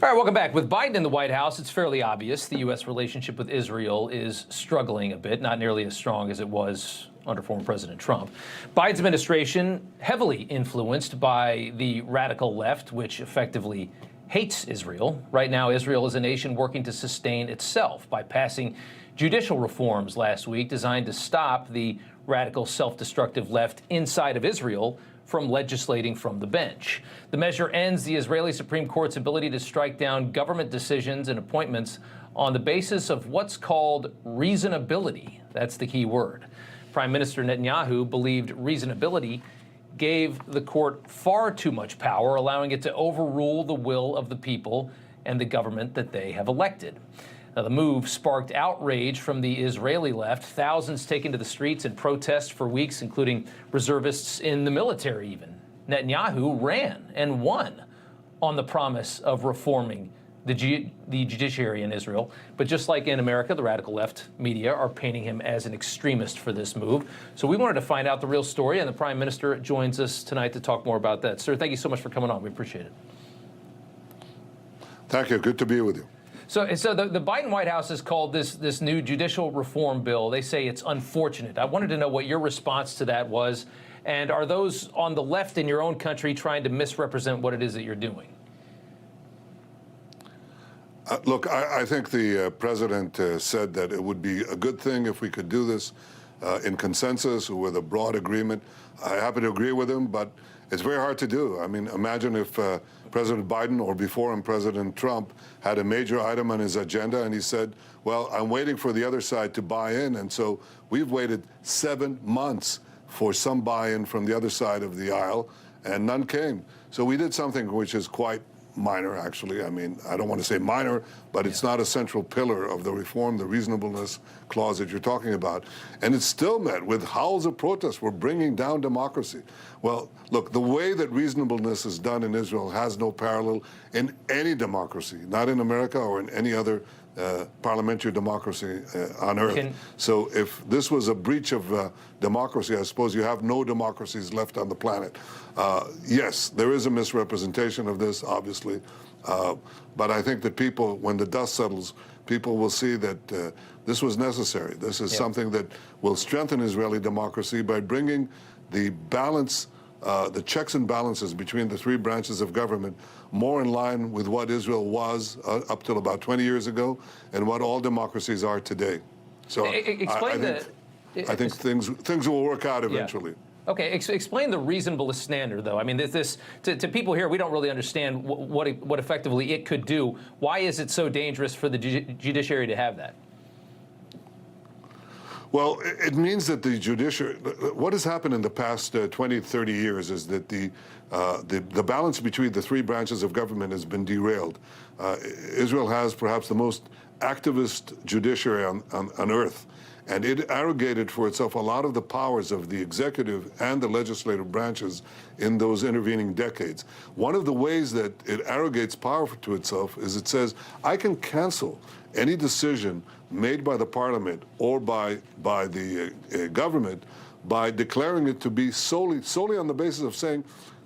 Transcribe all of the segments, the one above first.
All right, welcome back. With Biden in the White House, it's fairly obvious the U.S. relationship with Israel is struggling a bit, not nearly as strong as it was under former President Trump. Biden's administration heavily influenced by the radical left, which effectively hates Israel. Right now, Israel is a nation working to sustain itself by passing judicial reforms last week designed to stop the radical self-destructive left inside of Israel from legislating from the bench. The measure ends the Israeli Supreme Court's ability to strike down government decisions and appointments on the basis of what's called reasonability. That's the key word. Prime Minister Netanyahu believed reasonability gave the court far too much power, allowing it to overrule the will of the people and the government that they have elected. Now, the move sparked outrage from the Israeli left, thousands taken to the streets in protest for weeks, including reservists in the military even. Netanyahu ran and won on the promise of reforming the judiciary in Israel. But just like in America, the radical left media are painting him as an extremist for this move. So we wanted to find out the real story, and the Prime Minister joins us tonight to talk more about that. Sir, thank you so much for coming on. We appreciate it. Thank you. Good to be with you. So the Biden White House has called this new judicial reform bill. They say it's unfortunate. I wanted to know what your response to that was. And are those on the left in your own country trying to misrepresent what it is that you're doing? Look, I think the president said that it would be a good thing if we could do this in consensus or with a broad agreement. I happen to agree with him, but it's very hard to do. I mean, imagine if President Biden or before him President Trump had a major item on his agenda and he said, well, I'm waiting for the other side to buy in. And so we've waited 7 months for some buy-in from the other side of the aisle, and none came. So we did something which is quite minor, actually. I mean, I don't want to say minor, but it's not a central pillar of the reform, the reasonableness clause that you're talking about. And it's still met with howls of protest. We're bringing down democracy. Well, look, the way that reasonableness is done in Israel has no parallel in any democracy, not in America or in any other parliamentary democracy on earth. So if this was a breach of democracy, I suppose you have no democracies left on the planet. Yes, there is a misrepresentation of this, obviously. But I think that people, when the dust settles, people will see that this was necessary. This is something that will strengthen Israeli democracy by bringing the balance, the checks and balances between the three branches of government more in line with what Israel was up till about 20 years ago and what all democracies are today. So I think things will work out eventually. Yeah. Okay, explain the reasonableness standard, though. I mean, to people here, we don't really understand what effectively it could do. Why is it so dangerous for the judiciary to have that? Well, it means that the judiciary, what has happened in the past 20, 30 years is that the balance between the three branches of government has been derailed. Israel has perhaps the most activist judiciary on earth, and it arrogated for itself a lot of the powers of the executive and the legislative branches in those intervening decades. One of the ways that it arrogates power to itself is it says, I can cancel any decision made by the parliament or by the government by declaring it to be solely on the basis of saying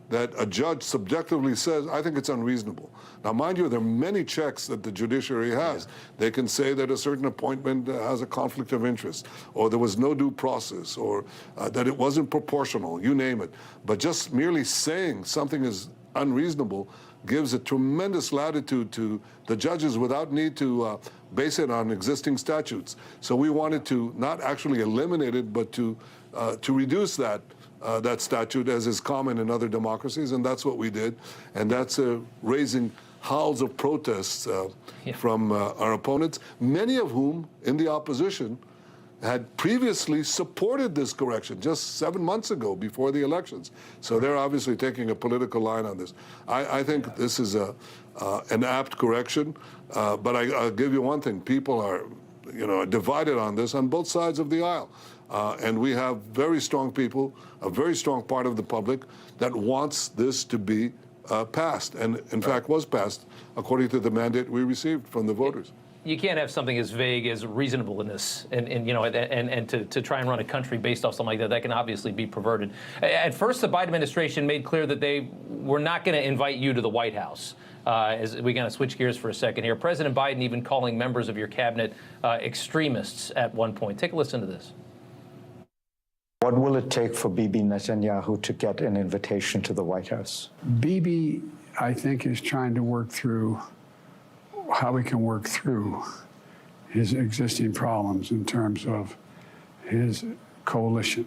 that a judge subjectively says, I think it's unreasonable. Now, mind you, there are many checks that the judiciary has. Yeah. They can say that a certain appointment has a conflict of interest, or there was no due process, or that it wasn't proportional, you name it. But just merely saying something is unreasonable gives a tremendous latitude to the judges without need to base it on existing statutes. So we wanted to not actually eliminate it, but to reduce that statute, as is common in other democracies, and that's what we did. And that's raising howls of protests from our opponents, many of whom in the opposition had previously supported this correction just 7 months ago before the elections. So they're obviously taking a political line on this. I think this is an apt correction, but I'll give you one thing. People are, divided on this on both sides of the aisle. And we have very strong people, a very strong part of the public that wants this to be passed, and in fact was passed according to the mandate we received from the voters. you can't have something as vague as reasonableness and to try and run a country based off something like that. That can obviously be perverted. At first, the Biden administration made clear that they were not going to invite you to the White House. As we kind of switch gears for a second here, President Biden even calling members of your cabinet extremists at one point. Take a listen to this. What will it take for Bibi Netanyahu to get an invitation to the White House? Bibi, I think, is trying to work through how we can work through his existing problems in terms of his coalition.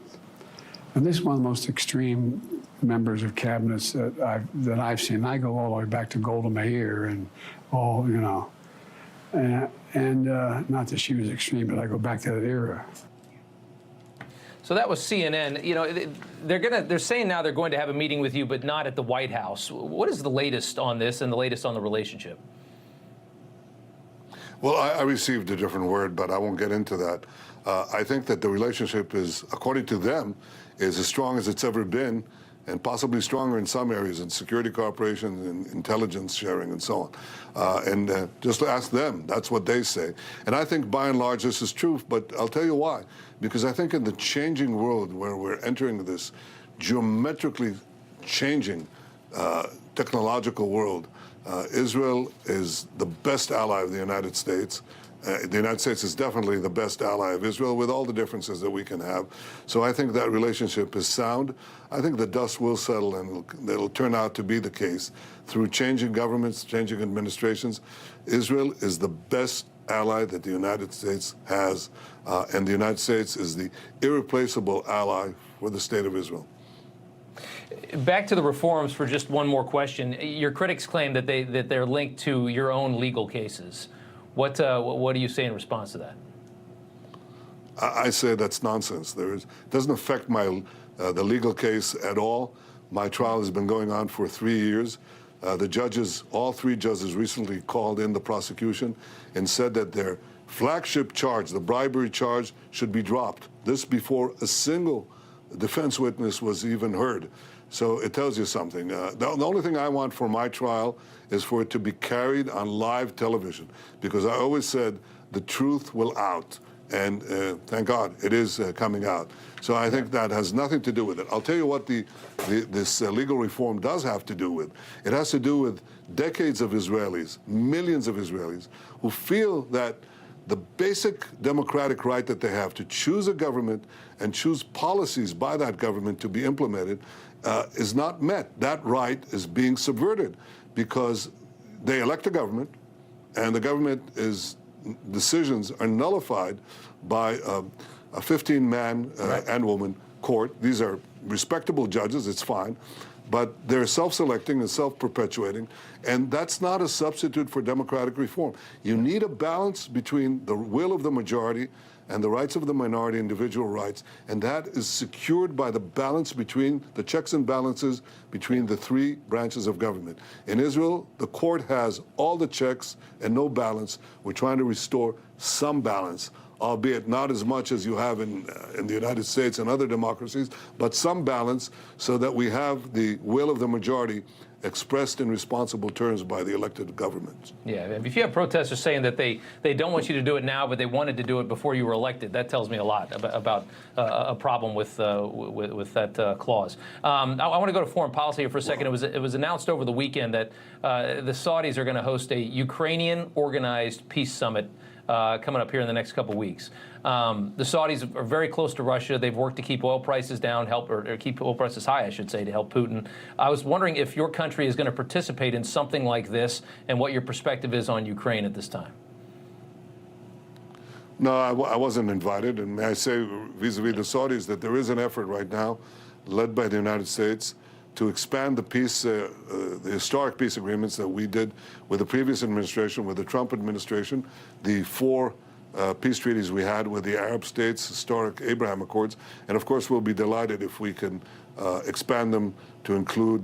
And this is one of the most extreme members of cabinets that I've seen. I go all the way back to Golda Meir and all, and not that she was extreme, but I go back to that era. So that was CNN. They're saying now they're going to have a meeting with you, but not at the White House. What is the latest on this and the latest on the relationship? Well, I received a different word, but I won't get into that. I think that the relationship is, according to them, is as strong as it's ever been, and possibly stronger in some areas, in security cooperation and intelligence sharing and so on. Just ask them. That's what they say. And I think by and large this is true, but I'll tell you why. Because I think in the changing world where we're entering this geometrically changing technological world, Israel is the best ally of the United States. The United States is definitely the best ally of Israel, with all the differences that we can have. So I think that relationship is sound. I think the dust will settle, and it'll turn out to be the case through changing governments, changing administrations. Israel is the best ally that the United States has, and the United States is the irreplaceable ally for the state of Israel. Back to the reforms for just one more question. Your critics claim that they're linked to your own legal cases. What do you say in response to that? I say that's nonsense. It doesn't affect the legal case at all. My trial has been going on for 3 years. The judges, all three judges, recently called in the prosecution and said that their flagship charge, the bribery charge, should be dropped. This before a single defense witness was even heard. So it tells you something. The only thing I want for my trial is for it to be carried on live television, because I always said the truth will out. And thank God it is coming out. So I think that has nothing to do with it. I'll tell you what this legal reform does have to do with. It has to do with decades of Israelis, millions of Israelis, who feel that the basic democratic right that they have to choose a government and choose policies by that government to be implemented is not met. That right is being subverted because they elect a government, and the government decisions are nullified by a 15-man and woman court. These are respectable judges, it's fine, but they're self-selecting and self-perpetuating, and that's not a substitute for democratic reform. You need a balance between the will of the majority and the rights of the minority, individual rights, and that is secured by the balance between the checks and balances between the three branches of government. In Israel, the court has all the checks and no balance. We're trying to restore some balance, albeit not as much as you have in the United States and other democracies, but some balance so that we have the will of the majority expressed in responsible terms by the elected governments. Yeah, if you have protesters saying that they don't want you to do it now, but they wanted to do it before you were elected, that tells me a lot about a problem with that clause. I want to go to foreign policy here for a second. It was announced over the weekend that the Saudis are going to host a Ukrainian organized peace summit coming up here in the next couple weeks. The Saudis are very close to Russia. They've worked to keep oil prices down, or keep oil prices high, I should say, to help Putin. I was wondering if your country is going to participate in something like this, and what your perspective is on Ukraine at this time. No, I wasn't invited, and may I say, vis-a-vis the Saudis, that there is an effort right now, led by the United States, to expand the peace, the historic peace agreements that we did with the previous administration, with the Trump administration, the four peace treaties we had with the Arab states, historic Abraham Accords, and of course we'll be delighted if we can expand them to include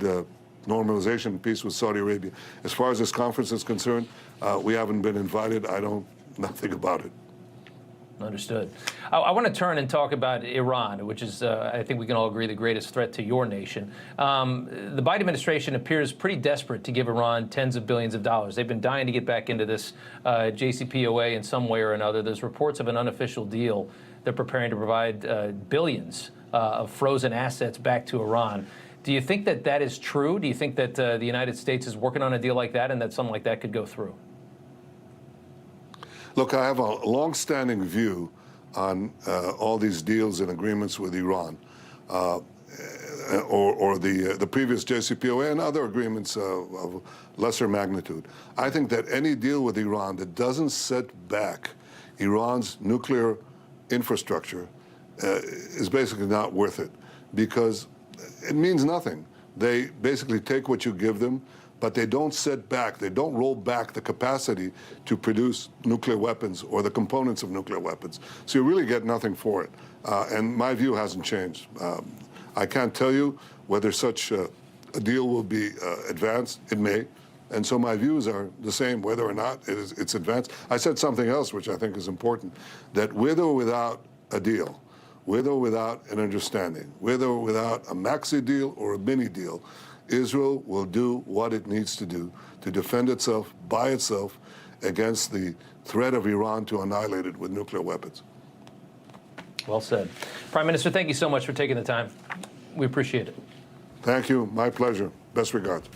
normalization and peace with Saudi Arabia. As far as this conference is concerned, we haven't been invited. I know nothing about it. Understood. I want to turn and talk about Iran, which is, I think we can all agree, the greatest threat to your nation. The Biden administration appears pretty desperate to give Iran tens of billions of dollars. They've been dying to get back into this JCPOA in some way or another. There's reports of an unofficial deal. They're preparing to provide billions of frozen assets back to Iran. Do you think that that is true? Do you think that the United States is working on a deal like that and that something like that could go through? Look, I have a long-standing view on all these deals and agreements with Iran, or the previous JCPOA and other agreements of lesser magnitude. I think that any deal with Iran that doesn't set back Iran's nuclear infrastructure is basically not worth it, because it means nothing. They basically take what you give them, but they don't set back, they don't roll back the capacity to produce nuclear weapons or the components of nuclear weapons. So you really get nothing for it. And my view hasn't changed. I can't tell you whether such a deal will be advanced. It may. And so my views are the same, whether or not it's advanced. I said something else, which I think is important, that with or without a deal, with or without an understanding, with or without a maxi deal or a mini deal, Israel will do what it needs to do to defend itself by itself against the threat of Iran to annihilate it with nuclear weapons. Well said. Prime Minister, thank you so much for taking the time. We appreciate it. Thank you. My pleasure. Best regards.